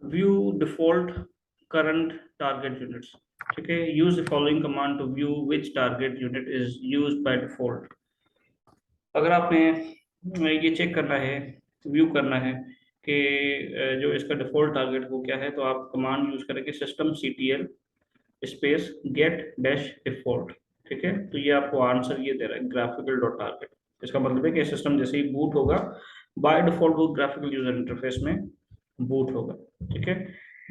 View default current target units. ठीक है, use the following command to view which target unit is used by default. अगर आपने ये check करना है, व्यू करना है कि जो इसका डिफॉल्ट टारगेट वो क्या है, तो आप कमांड यूज करेंगे system CTL space gate dash default. ठीक है, तो ये आपको आंसर ये दे रहा है ग्राफिकल डॉट टारगेट। इसका मतलब है कि सिस्टम जैसे ही बूट होगा बाय डिफॉल्ट वो ग्राफिकल यूजर इंटरफेस में बूट होगा। ठीक है,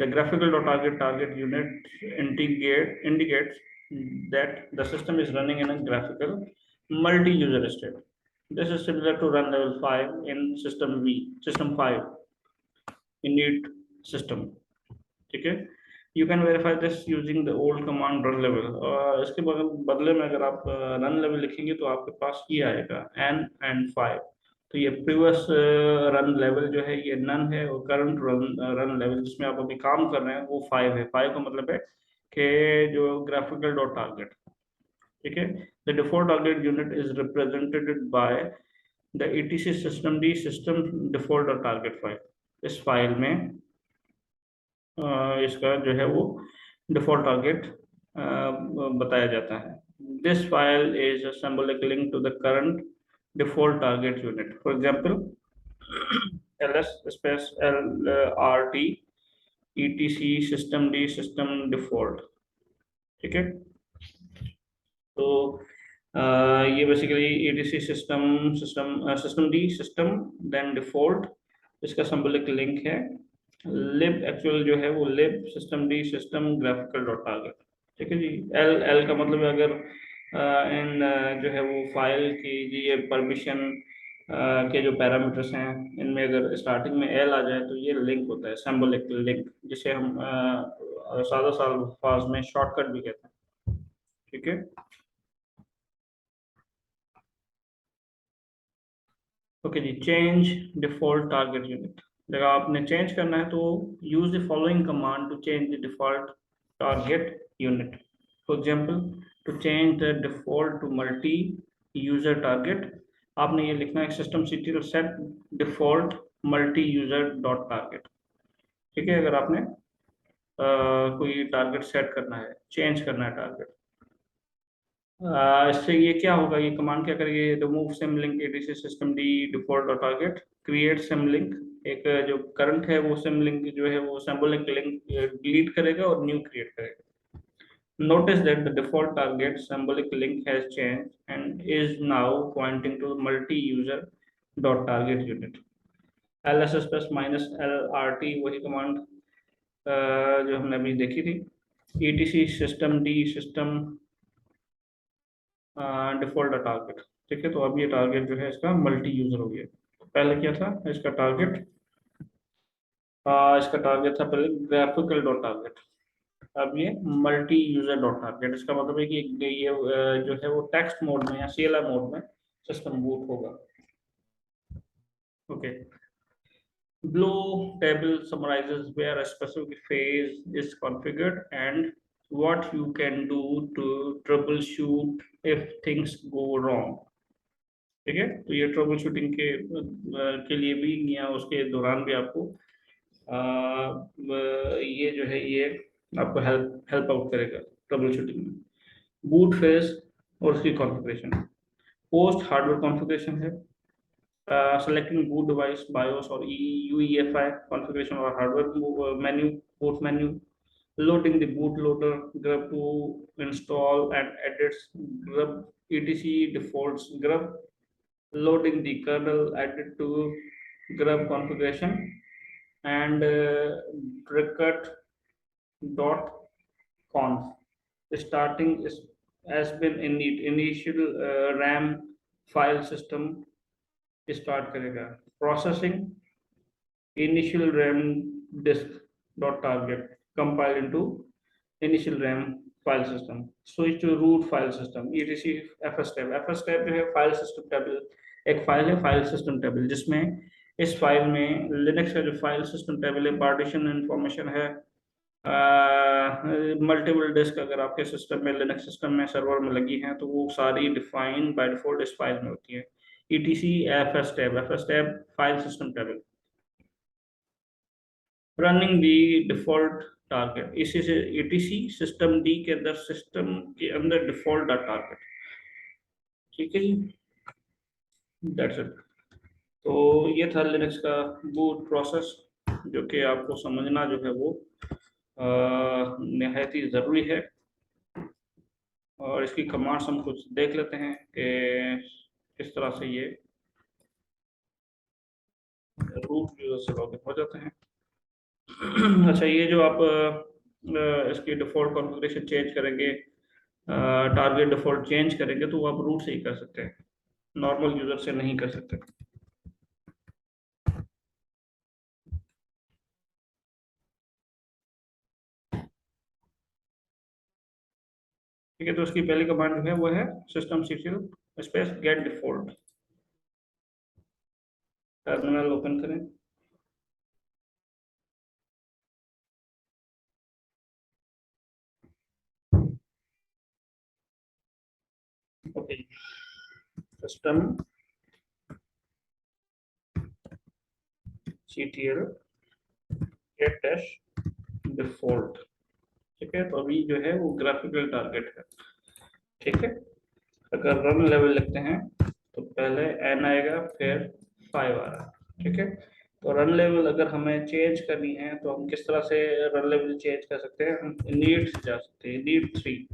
the graphical dot target target unit indicates that the system is running in a graphical multi-user state. This is similar to run level 5 in system 5 init system. ठीक है, you can verify this using the old command run level. इसके बदले में अगर आप run level लिखेंगे तो आपके पास ये आएगा n and 5। तो ये प्रीवियस रन लेवल जो है ये नन है, और करंट रन लेवल जिसमें आप अभी काम कर रहे हैं वो 5 है। 5 का मतलब है कि जो ग्राफिकल डॉट टारगेट। ठीक है, the default target unit is represented by the etc system d system default dot target file. इस फाइल में इसका जो है वो डिफॉल्ट टारगेट बताया जाता है। This file is a symbolic link to the current default target unit. For example, ls space lrt etc system d system default। ठीक है, तो ये basically etc system D system then default, इसका symbolic link है lib. Actual जो है वो lib system D system graphical dot target. ठीक है जी, एल एल का मतलब है अगर इन जो है वो फाइल की ये परमिशन के जो पैरामीटर्स हैं इनमें अगर स्टार्टिंग में एल आ जाए तो ये लिंक होता है, सिंबॉलिक लिंक, जिसे हम सादा साल फाज में शॉर्टकट भी कहते हैं। ठीक है, ओके जी, चेंज डिफॉल्ट टारगेट यूनिट। अगर आपने चेंज करना है तो use the following command to change the default target unit. For example, to change the default to multi user target, आपने ये लिखना है system CTL set default multi user dot target. ठीक है, अगर आपने कोई टारगेट सेट करना है, चेंज करना है टारगेट, इससे ये क्या होगा, ये कमांड क्या करेगी, remove SIM link ADC system D default dot target create SIM link. एक जो करंट है वो सिम लिंक जो है वो सिंबॉलिक लिंक डिलीट करेगा और न्यू क्रिएट करेगा। Notice that the default target symbolic link has change and is now pointing to multi user dot target unit. ls plus minus lrt वही command जो हमने अभी देखी थी, etc system D system default target. ठीक है, तो अब ये टारगेट जो है इसका मल्टी यूजर हो गया। पहले क्या था इसका टारगेट, इसका टारगेट था पहले ग्राफिकल डॉट टारगेट, अब ये मल्टी यूजर डॉट टारगेट। इसका मतलब है कि ये जो है वो टेक्स्ट मोड में या CLI मोड में सिस्टम बूट होगा। Okay, below table summarizes where a specific phase is configured and what you can do to troubleshoot if things go wrong। ठीक है, तो ये ट्रबल शूटिंग के लिए भी या उसके दौरान भी आपको ये जो है ये आपको हेल्प हेल्प आउट करेगा ट्रबल शूटिंग में। बूट फेज और उसकी कॉन्फ़िगरेशन, पोस्ट हार्डवेयर कॉन्फ़िगरेशन है, selecting boot device BIOS or UEFI configuration or hardware menu, boot menu, loading the bootloader grub to install and edits grub etc defaults grub, loading the kernel added to grub configuration, and recut dot conf starting is has been in the initial RAM file system start करेगा। Processing initial RAM disk dot target compile into initial RAM file system, switch to root file system etc fs tab. fs tab जो है file system table, एक file है file system table, जिसमें इस file में Linux का जो file system table है, पार्टीशन इंफॉर्मेशन है, मल्टीपल डिस्क अगर आपके सिस्टम में लिनक्स सिस्टम में सर्वर में लगी हैं तो वो सारी डिफाइन बाय डिफॉल्ट इस फाइल में होती है। etc fs tab file system table. Running the default target, इसी से etc सिस्टम डी के अंदर, सिस्टम के अंदर डिफॉल्ट टारगेट। ठीक है जी, दैट्स इट। तो ये था लिनक्स का बूट प्रोसेस, जो कि आपको समझना जो है वो निहायत ही ज़रूरी है। और इसकी कमांड्स हम कुछ देख लेते हैं कि किस तरह से ये रूट यूजर से लॉगिन हो जाते हैं। अच्छा, ये जो आप इसकी डिफ़ॉल्ट कॉन्फ़िगरेशन चेंज करेंगे, टारगेट डिफ़ॉल्ट चेंज करेंगे, तो वो आप रूट से ही कर सकते हैं, नॉर्मल यूज़र से नहीं कर सकते। ठीक है, तो उसकी पहली कमांड जो है वो है systemctl space get default. Terminal open करें। Okay, system ctl get dash default. ठीक है, तो अभी जो है वो ग्राफिकल टारगेट है। ठीक है, अगर रन लेवल लिखते हैं तो पहले n आएगा, फिर 5 आ रहा है। ठीक है, तो रन लेवल अगर हमें चेंज करनी है तो हम किस तरह से रन लेवल चेंज कर सकते हैं? हम init से जा सकते हैं, init 3।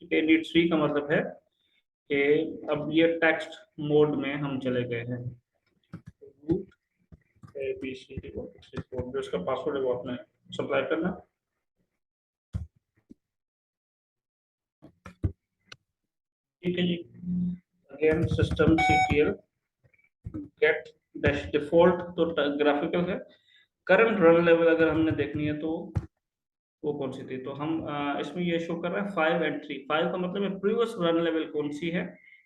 ठीक है, init 3 का मतलब है कि अब ये टेक्स्ट मोड में हम चले गए हैं। रूट ABCD जो इसका पासवर्ड है वो आपने सप्लाई करना। ठीक है जी, again systemctl get dash default, तो ग्राफिकल है। करंट रन लेवल अगर हमने देखनी है तो वो कौन सी थी, तो हम इसमें ये शो कर रहा है 5 and 3। 5 का मतलब है प्रीवियस रन लेवल कौन सी है,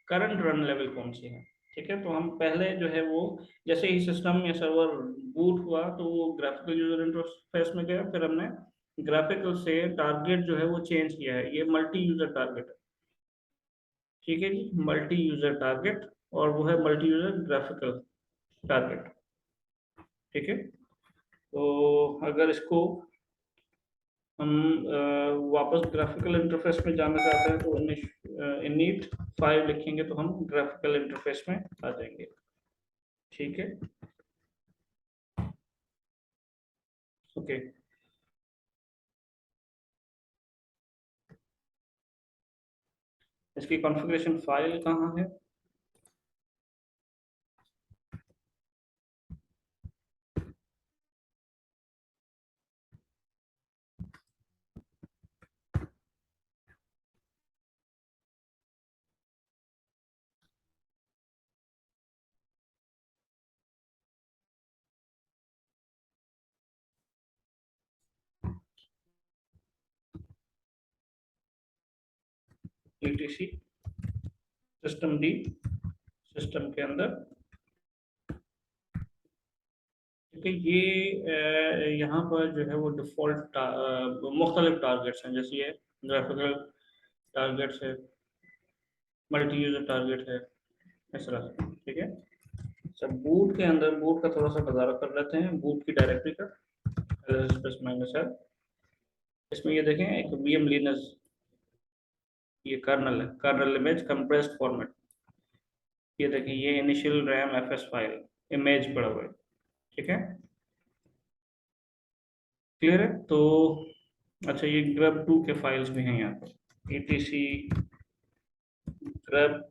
करंट रन लेवल कौन सी है। ठीक है, तो हम पहले जो है वो जैसे ही सिस्टम या सर्वर बूट हुआ तो वो ग्राफिकल यूजर इंटरफेस में गया, फिर हमने ग्राफिकल से टारगेट जो है वो चेंज किया है, ये मल्टी यूजर टारगेट है। ठीक है जी, मल्टी यूजर टारगेट, और वो है मल्टी यूजर ग्राफिकल टारगेट। ठीक है, तो अगर इसको हम वापस ग्राफिकल इंटरफेस में जाना चाहते हैं तो इनिट 5 लिखेंगे तो हम ग्राफिकल इंटरफेस में आ जाएंगे। ठीक है, ओके। इसकी कॉन्फ़िगरेशन फाइल कहाँ है? etc सिस्टम डी, सिस्टम के अंदर। क्योंकि ये यहाँ पर जो है वो डिफ़ॉल्ट मुख्तलिफ टारगेट्स हैं, जैसे ये ग्राफिकल टारगेट्स है, मल्टी यूजर टारगेट है, इस तरह से। ठीक है, सब बूट के अंदर, बूट का थोड़ा सा नज़ारा कर लेते हैं, बूट की डायरेक्टरी का स्पेस माइनस है। इसमें ये देखें एक वीएम लिनक्स, ये कर्नल है, कर्नल इमेज कंप्रेस्ड फॉर्मेट। ये देखें, ये initial RAM FS file image पड़ा हुआ है। ठीक है, क्लियर है। तो अच्छा, ये ग्रब 2 के फाइल्स भी हैं यहाँ पर, etc grub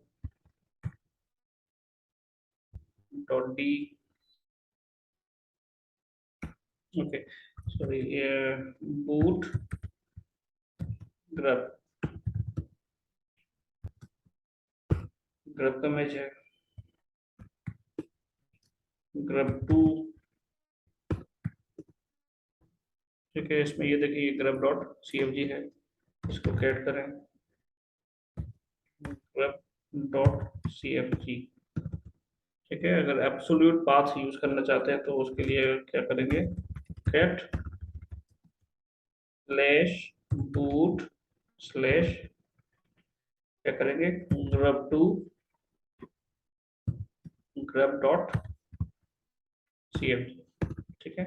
dot D, okay sorry, boot grub, grub का इमेज है, ग्रब 2। ठीक है, इसमें ये देखिए, ये grub डॉट cfg है, इसको कैट करें, grub डॉट cfg। ठीक है, अगर एब्सोल्यूट पाथ यूज करना चाहते हैं तो उसके लिए क्या करेंगे, कैट स्लैश बूट स्लैश, क्या करेंगे, grub two grub dot cfg। ठीक है,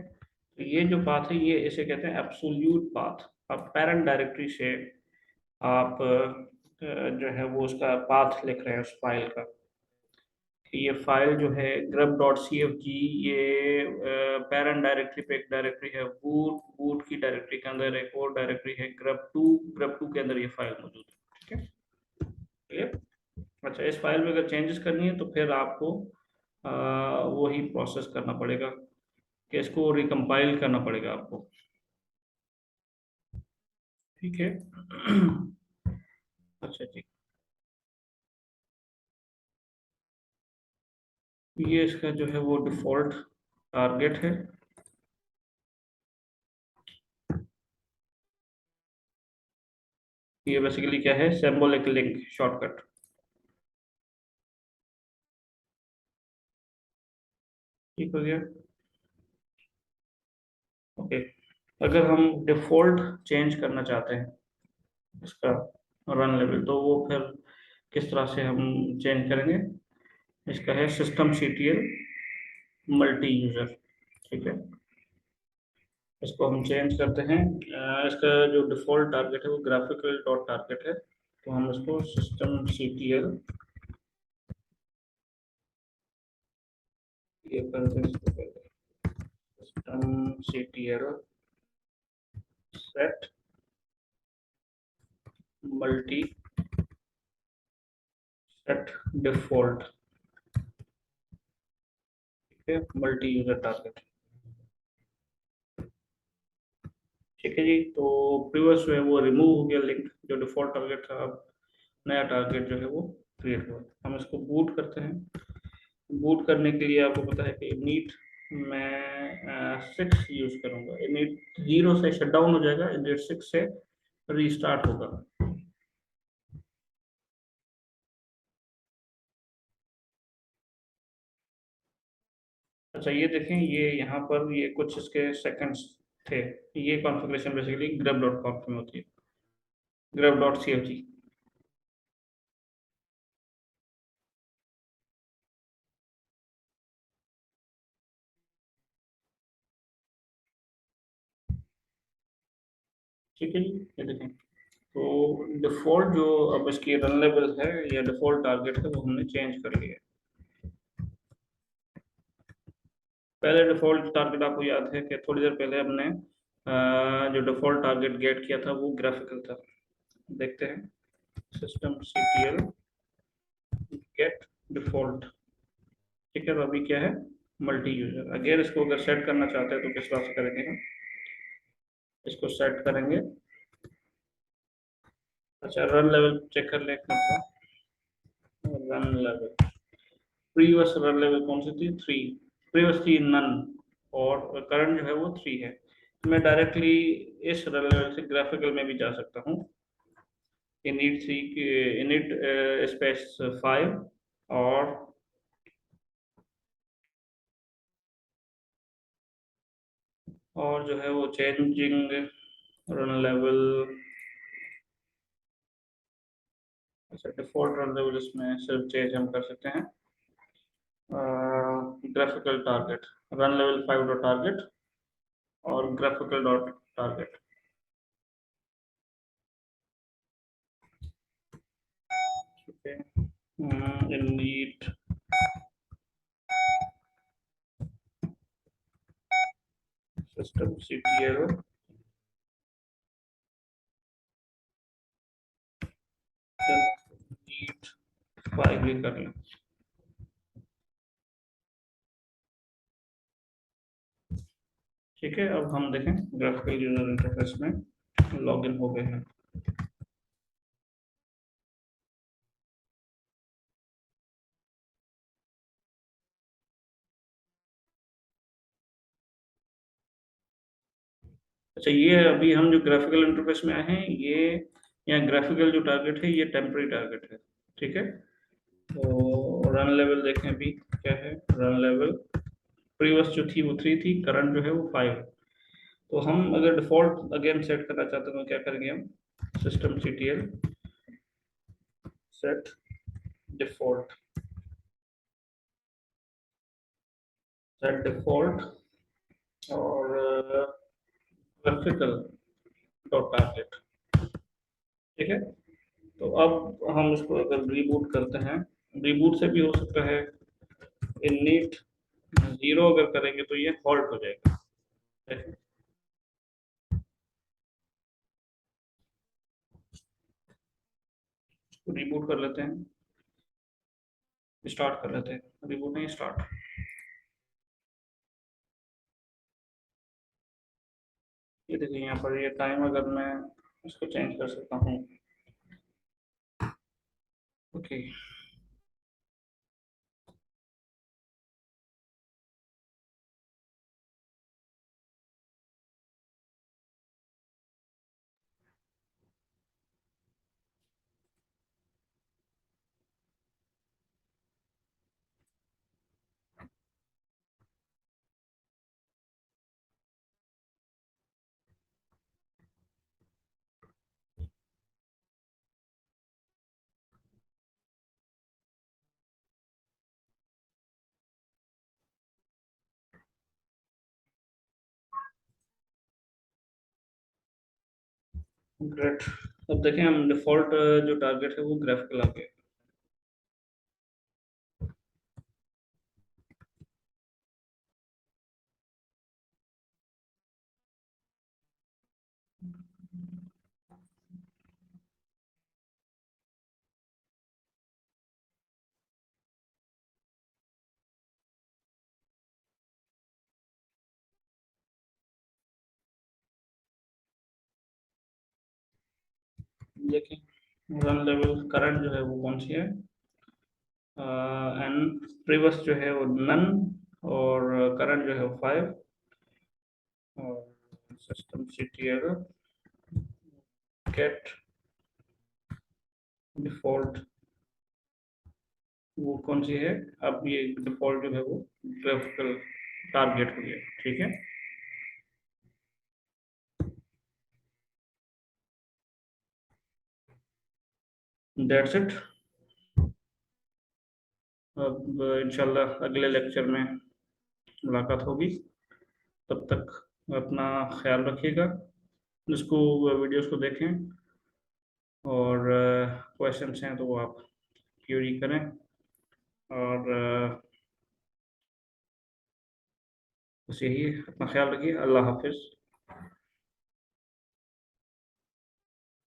तो ये जो पाथ है ये इसे कहते हैं एब्सोल्यूट पाथ। अब पेरेंट डायरेक्टरी से आप जो है वो उसका पाथ लिख रहे हैं उस फाइल का। ये फाइल जो है grub.cfg, ये पेरेंट डायरेक्टरी पे एक डायरेक्टरी है बूट, बूट की डायरेक्टरी के अंदर एक और डायरेक्टरी है grub2, grub2 के अंदर ये फाइल मौजूद है। ठीक है, क्लियर। अच्छा, इस फाइल में अगर चेंजेस करनी है तो फिर आपको वही प्रोसेस करना पड़ेगा कि इसको रिकम्पाइल करना पड़ेगा आपको। ठीक है। अच्छा जी, ये इसका जो है वो डिफॉल्ट टारगेट है। ये बेसिकली क्या है, सिंबॉलिक लिंक शॉर्टकट। ठीक हो गया। ओके, अगर हम डिफॉल्ट चेंज करना चाहते हैं इसका रन लेवल, तो वो फिर किस तरह से हम चेंज करेंगे। इसका है सिस्टम सीटीएल मल्टी यूजर। ठीक है, इसको हम चेंज करते हैं। इसका जो डिफॉल्ट टारगेट है वो ग्राफिकल डॉट टारगेट है, तो हम इसको सिस्टम सीटीएल ये कर दें। System CTL set multi set default. ठीक है, मल्टी यूजर टारगेट। ठीक है जी, तो प्रीवियस जो है वो रिमूव हो गया लिंक, जो डिफॉल्ट टारगेट था। अब नया टारगेट जो है वो क्रिएट हुआ। हम इसको बूट करते हैं। बूट करने के लिए आपको पता है कि इनिट मैं 6 यूज करूंगा। इनिट 0 से शट डाउन हो जाएगा, इनिट 6 से रीस्टार्ट होगा। अच्छा, ये देखें, ये यहाँ पर ये कुछ इसके सेकंड्स थे। ये कॉन्फ़िगरेशन बेसिकली grub डॉट कॉन्फ में होती है, grub.cfg। ठीक है जी, ये देखें। तो डिफॉल्ट जो अब इसकी रन लेवल है या डिफॉल्ट टारगेट है वो हमने चेंज कर लिया है। पहले डिफॉल्ट टारगेट आपको याद है कि थोड़ी देर पहले हमने जो डिफॉल्ट टारगेट गेट किया था वो ग्राफिकल था। देखते हैं, सिस्टम सीटीएल गेट डिफॉल्ट। ठीक है, तो अभी क्या है, मल्टी यूजर। अगेन इसको अगर सेट करना चाहते हैं तो किस तरह से करेंगे हम, इसको सेट करेंगे। अच्छा, रन लेवल चेक कर ले एक minute. Run level, previous run level कौन सी थी, 3। प्रीवियस थी नन, और करंट जो है वो 3 है। मैं डायरेक्टली इस रन लेवल से ग्राफिकल में भी जा सकता हूँ। इनिट 3 के इनिट स्पेस 5, और जो है वो चेंजिंग रन लेवल। अच्छा, डिफॉल्ट रन लेवल इसमें सिर्फ चेंज हम कर सकते हैं graphical target, run level 5 dot target और ग्राफिकल डॉट टारगेट। ठीक है, इनिट सिस्टम सीटीएल इनिट 5 भी कर लें। ठीक है, अब हम देखें ग्राफिकल यूजर इंटरफेस में लॉगिन हो गए हैं। अच्छा, ये अभी हम जो ग्राफिकल इंटरफेस में आए हैं, ये यहाँ ग्राफिकल जो टारगेट है ये टेम्पररी टारगेट है। ठीक है, तो रन लेवल देखें अभी क्या है। रन लेवल प्रीवियस जो थी वो 3 थी, करंट जो है वो 5 है। तो हम अगर डिफॉल्ट अगेन सेट करना चाहते हैं तो क्या करेंगे हम, system CTL set default. Set default और ग्राफिकल डॉट टारगेट। ठीक है, तो अब हम इसको अगर रीबूट करते हैं, रीबूट से भी हो सकता है, इनिट जीरो अगर करेंगे तो ये हॉल्ट हो जाएगा। रिबूट कर लेते हैं, स्टार्ट कर लेते हैं, रिबूट नहीं स्टार्ट। ये देखिए यहाँ पर ये टाइम अगर मैं इसको चेंज कर सकता हूँ। Okay, great. अब देखें हम डिफॉल्ट जो टारगेट है वो ग्राफिकल आ गया। देखें रन लेवल करंट जो है वो कौन सी है, एन प्रीवियस जो है वो नन, और करंट जो है वो 5, और सिस्टम सीटीएल गेट डिफॉल्ट वो कौन सी है। अब ये डिफॉल्ट जो है वो ग्राफिकल टारगेट हो गया। ठीक है, दैट्स इट। अब इंशाल्लाह अगले लेक्चर में मुलाकात होगी। तब तक अपना ख्याल रखिएगा, इसको वीडियोस को देखें, और क्वेश्चंस हैं तो वो आप क्यूरी करें। और बस यही है, अपना ख्याल रखिए। अल्लाह हाफिज़।